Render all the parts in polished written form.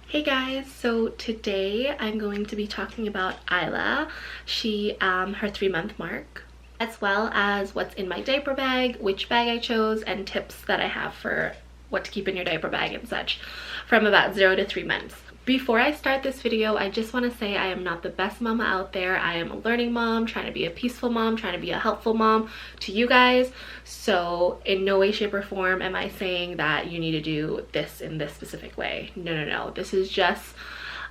Hey guys, so today I'm going to be talking about Ilah. She her 3-month mark, as well as what's in my diaper bag, which bag I chose, and tips that I have for what to keep in your diaper bag and such from about 0 to 3 months. Before I start this video, I just want to say I am not the best mama out there. I am a learning mom, trying to be a peaceful mom, trying to be a helpful mom to you guys. So in no way, shape, or form am I saying that you need to do this in this specific way. No. This is just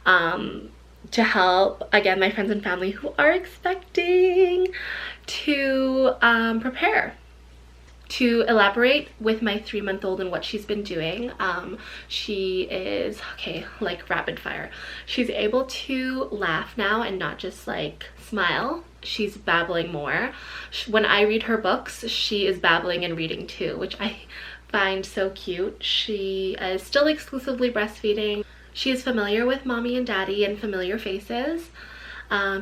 to help, again, my friends and family who are expecting to prepare. To elaborate with my 3-month-old and what she's been doing, she is, okay, like rapid fire. She's able to laugh now and not just like smile. She's babbling more. When I read her books, she is babbling and reading too, which I find so cute. She is still exclusively breastfeeding. She is familiar with mommy and daddy and familiar faces.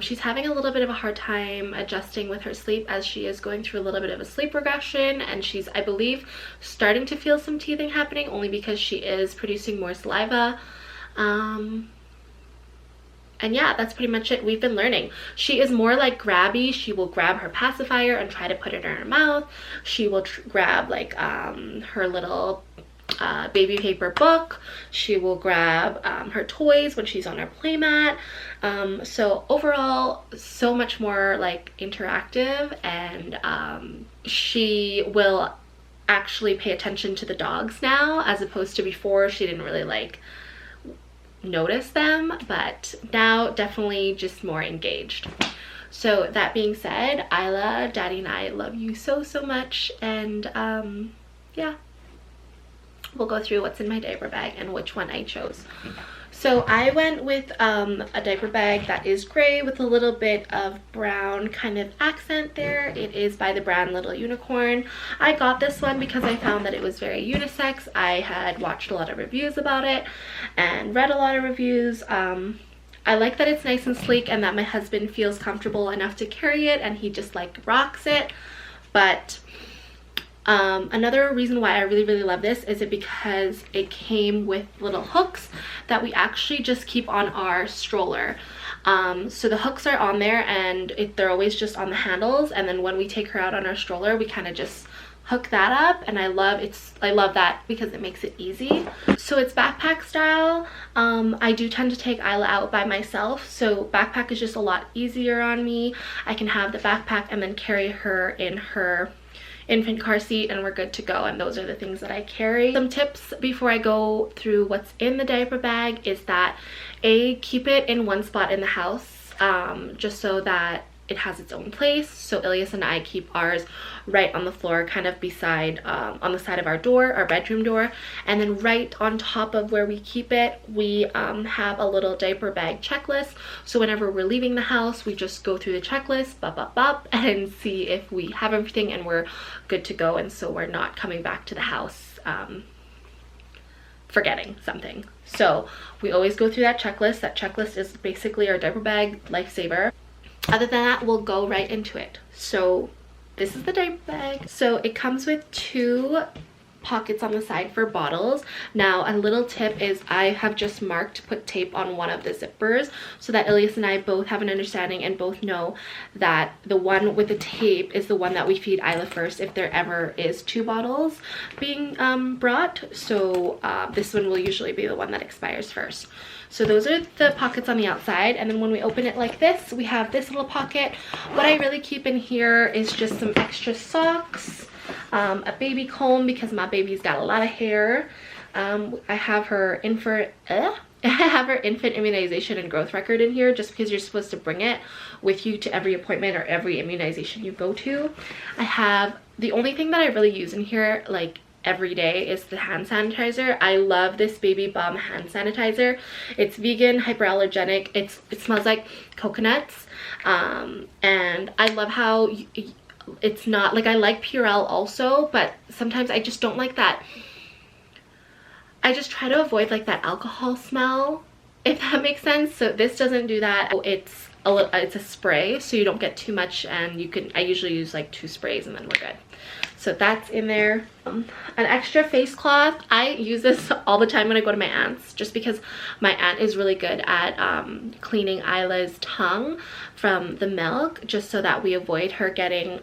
She's having a little bit of a hard time adjusting with her sleep as she is going through a little bit of a sleep regression, and she's, I believe, starting to feel some teething happening only because she is producing more saliva. And yeah, that's pretty much it. We've been learning. She is more like grabby. She will grab her pacifier and try to put it in her mouth. She will grab like her little baby paper book. She will grab her toys when she's on her playmat. So overall, so much more like interactive, and she will actually pay attention to the dogs now, as opposed to before she didn't really like notice them, but now definitely just more engaged. So that being said, Ilah, daddy and I love you so much, and yeah, we'll go through what's in my diaper bag and which one I chose. So I went with a diaper bag that is gray with a little bit of brown kind of accent there. It is by the brand Little Unicorn. I got this one because I found that it was very unisex. I had watched a lot of reviews about it and read a lot of reviews. I like that it's nice and sleek and that my husband feels comfortable enough to carry it, and he just like rocks it. But another reason why I really love this is because it came with little hooks that we actually just keep on our stroller. So the hooks are on there, and they're always just on the handles, and then when we take her out on our stroller, we kind of just hook that up, and I love that because it makes it easy. So it's backpack style. I do tend to take Ilah out by myself, so backpack is just a lot easier on me. I can have the backpack and then carry her in her infant car seat, and we're good to go. And those are the things that I carry. Some tips before I go through what's in the diaper bag is that keep it in one spot in the house, just so that it has its own place. So Ilyas and I keep ours right on the floor, kind of beside on the side of our door, our bedroom door, and then right on top of where we keep it, we have a little diaper bag checklist. So whenever we're leaving the house, we just go through the checklist, bop, and see if we have everything and we're good to go, and so we're not coming back to the house forgetting something. So we always go through that checklist. That checklist is basically our diaper bag lifesaver. Other than that, we'll go right into it. So this is the diaper bag. So it comes with 2 pockets on the side for bottles. Now a little tip is I have just marked to put tape on one of the zippers so that Ilyas and I both have an understanding and both know that the one with the tape is the one that we feed Ilah first if there ever is 2 bottles being brought. So this one will usually be the one that expires first. So those are the pockets on the outside, and then when we open it like this, we have this little pocket. What I really keep in here is just some extra socks, a baby comb because my baby's got a lot of hair. I have her infant immunization and growth record in here, just because you're supposed to bring it with you to every appointment or every immunization you go to. I have the only thing that I really use in here like every day is the hand sanitizer. I love this Baby Bum hand sanitizer. It's vegan, hyperallergenic. It smells like coconuts, and I love how it's not like, I like Purell also, but sometimes I just don't like that. I just try to avoid like that alcohol smell, if that makes sense. So this doesn't do that. It's it's a spray, so you don't get too much, and I usually use like 2 sprays and then we're good. So that's in there. An extra face cloth. I use this all the time when I go to my aunt's, just because my aunt is really good at cleaning Ilah's tongue from the milk, just so that we avoid her getting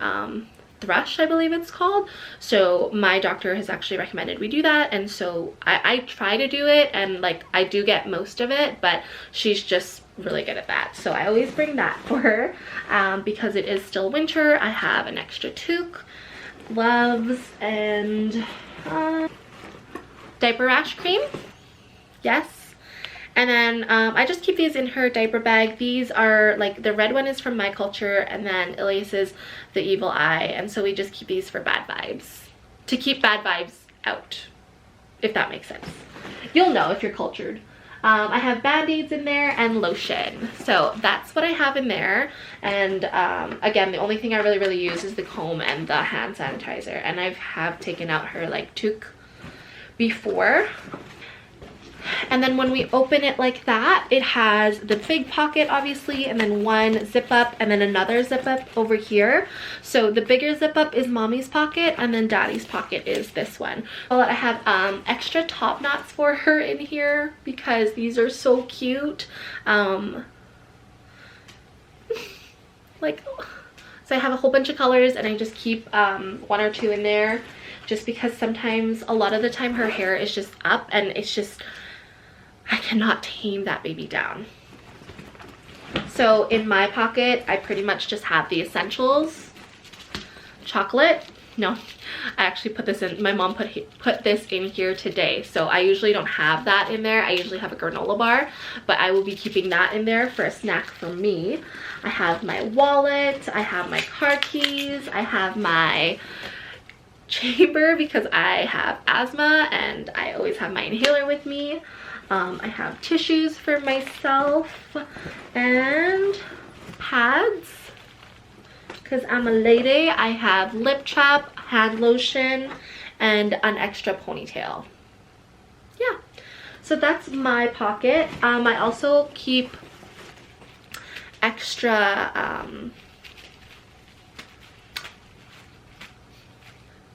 thrush, I believe it's called. So my doctor has actually recommended we do that, and so I try to do it, and like I do get most of it, but she's just really good at that. So I always bring that for her. Because it is still winter, I have an extra toque, gloves, and diaper rash cream. Yes. And then I just keep these in her diaper bag. These are like, the red one is from My Culture, and then Elias is the Evil Eye, and so we just keep these for bad vibes, to keep bad vibes out, if that makes sense. You'll know if you're cultured. I have band-aids in there and lotion. So that's what I have in there. And again, the only thing I really use is the comb and the hand sanitizer. And I have taken out her like toque before. And then when we open it like that, it has the big pocket obviously, and then one zip up and then another zip up over here. So the bigger zip up is mommy's pocket, and then daddy's pocket is this one. Well, I have extra top knots for her in here because these are so cute. Like, so I have a whole bunch of colors, and I just keep 1 or 2 in there, just because sometimes, a lot of the time, her hair is just up, and it's just, I cannot tame that baby down. So in my pocket, I pretty much just have the essentials. Chocolate. No, I actually put this in, my mom put this in here today. So I usually don't have that in there. I usually have a granola bar, but I will be keeping that in there for a snack for me. I have my wallet, I have my car keys, I have my chamber because I have asthma and I always have my inhaler with me. I have tissues for myself and pads because I'm a lady. I have lip chap, hand lotion, and an extra ponytail. Yeah, so that's my pocket. I also keep extra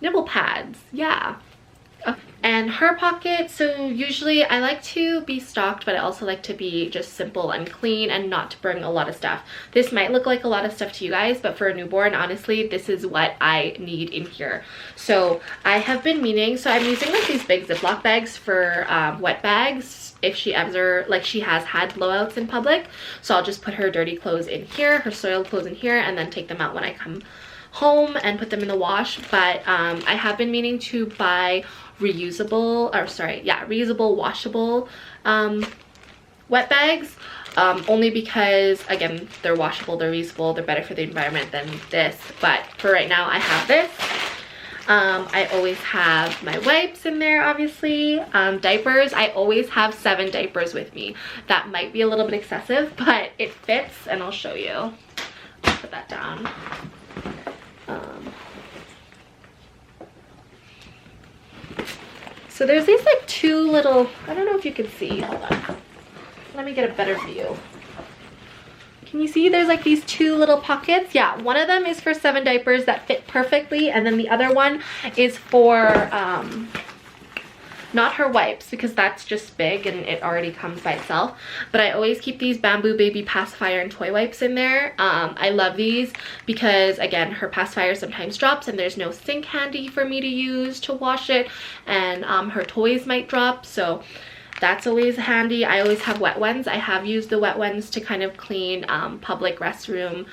nibble pads. Yeah. And her pocket, so usually I like to be stocked, but I also like to be just simple and clean and not to bring a lot of stuff. This might look like a lot of stuff to you guys, but for a newborn, honestly, this is what I need in here. So I have been meaning, so I'm using like these big Ziploc bags for wet bags if she ever, like, she has had blowouts in public. So I'll just put her dirty clothes in here, her soiled clothes in here, and then take them out when I come home and put them in the wash. But I have been meaning to buy reusable washable wet bags, only because again, they're washable, they're reusable, they're better for the environment than this. But for right now, I have this. I always have my wipes in there, obviously. Diapers, I always have 7 diapers with me. That might be a little bit excessive, but it fits, and I'll show you. I'll put that down. So there's these like 2 little, I don't know if you can see, hold on. Let me get a better view. Can you see there's like these 2 little pockets? Yeah, one of them is for 7 diapers that fit perfectly, and then the other one is for, not her wipes, because that's just big and it already comes by itself. But I always keep these Bamboo Baby pacifier and toy wipes in there. I love these because, again, her pacifier sometimes drops and there's no sink handy for me to use to wash it, and her toys might drop, so that's always handy. I always have wet ones. I have used the wet ones to kind of clean public restroom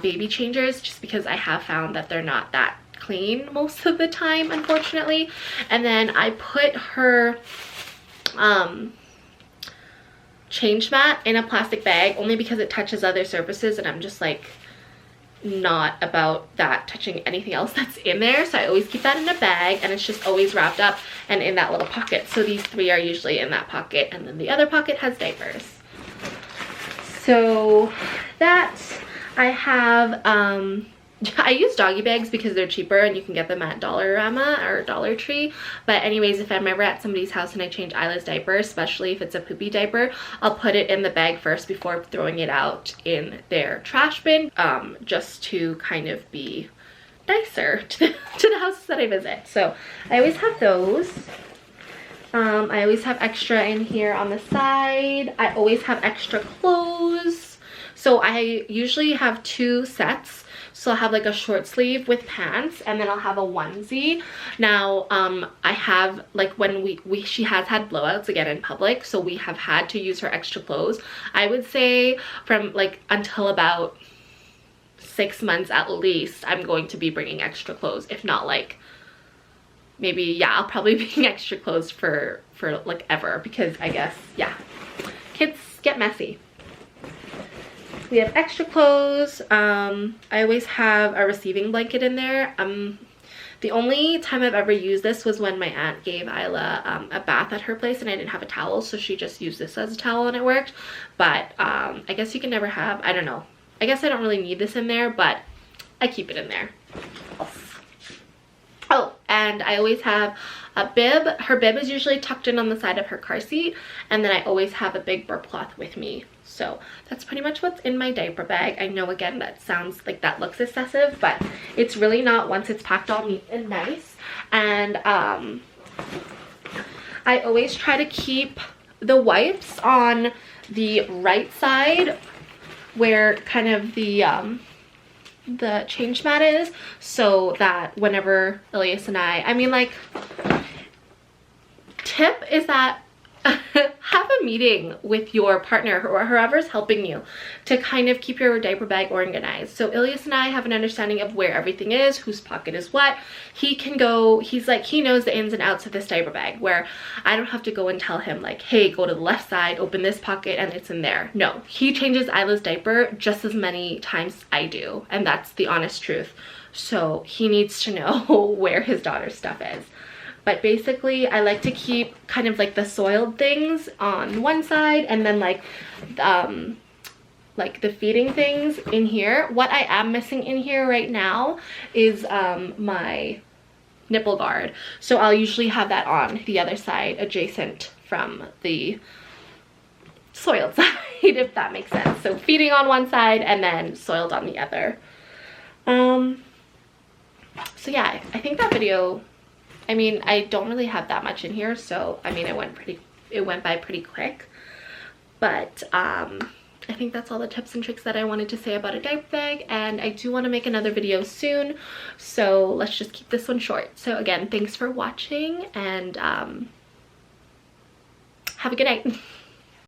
baby changers, just because I have found that they're not that clean most of the time, unfortunately. And then I put her change mat in a plastic bag, only because it touches other surfaces, and I'm just like not about that touching anything else that's in there. So I always keep that in a bag, and it's just always wrapped up and in that little pocket. So these 3 are usually in that pocket, and then the other pocket has diapers. So that, I have I use doggy bags because they're cheaper and you can get them at Dollarama or Dollar Tree. But anyways, if I'm ever at somebody's house and I change Ilah's diaper, especially if it's a poopy diaper, I'll put it in the bag first before throwing it out in their trash bin, just to kind of be nicer to the houses that I visit. So I always have those. I always have extra in here on the side. I always have extra clothes. So I usually have 2 sets. So I'll have like a short sleeve with pants, and then I'll have a onesie. Now, I have, like, when she has had blowouts again in public, so we have had to use her extra clothes. I would say from like until about 6 months at least, I'm going to be bringing extra clothes. If not, like, maybe, yeah, I'll probably bring extra clothes for like ever, because I guess, yeah, kids get messy. We have extra clothes. I always have a receiving blanket in there. The only time I've ever used this was when my aunt gave Ilah a bath at her place and I didn't have a towel, so she just used this as a towel and it worked. But I guess you can never have, I don't know. I guess I don't really need this in there, but I keep it in there. Oh, and I always have a bib. Her bib is usually tucked in on the side of her car seat, and then I always have a big burp cloth with me. So that's pretty much what's in my diaper bag. I know, again, that sounds like that looks excessive, but it's really not once it's packed all neat and nice. And I always try to keep the wipes on the right side where kind of the change mat is, so that whenever Elias and I mean, like, tip is that have a meeting with your partner or whoever's helping you to kind of keep your diaper bag organized. So Elias and I have an understanding of where everything is, whose pocket is what. He can go, he's like, he knows the ins and outs of this diaper bag, where I don't have to go and tell him like, hey, go to the left side, open this pocket, and it's in there. No, he changes Ilah's diaper just as many times I do, and that's the honest truth. So he needs to know where his daughter's stuff is. But basically, I like to keep kind of like the soiled things on one side, and then like the feeding things in here. What I am missing in here right now is my nipple guard. So I'll usually have that on the other side, adjacent from the soiled side, if that makes sense. So feeding on one side and then soiled on the other. So yeah, I think that video, I mean, I don't really have that much in here, so I mean, it went by pretty quick. But I think that's all the tips and tricks that I wanted to say about a diaper bag, and I do want to make another video soon, so let's just keep this one short. So again, thanks for watching, and have a good night.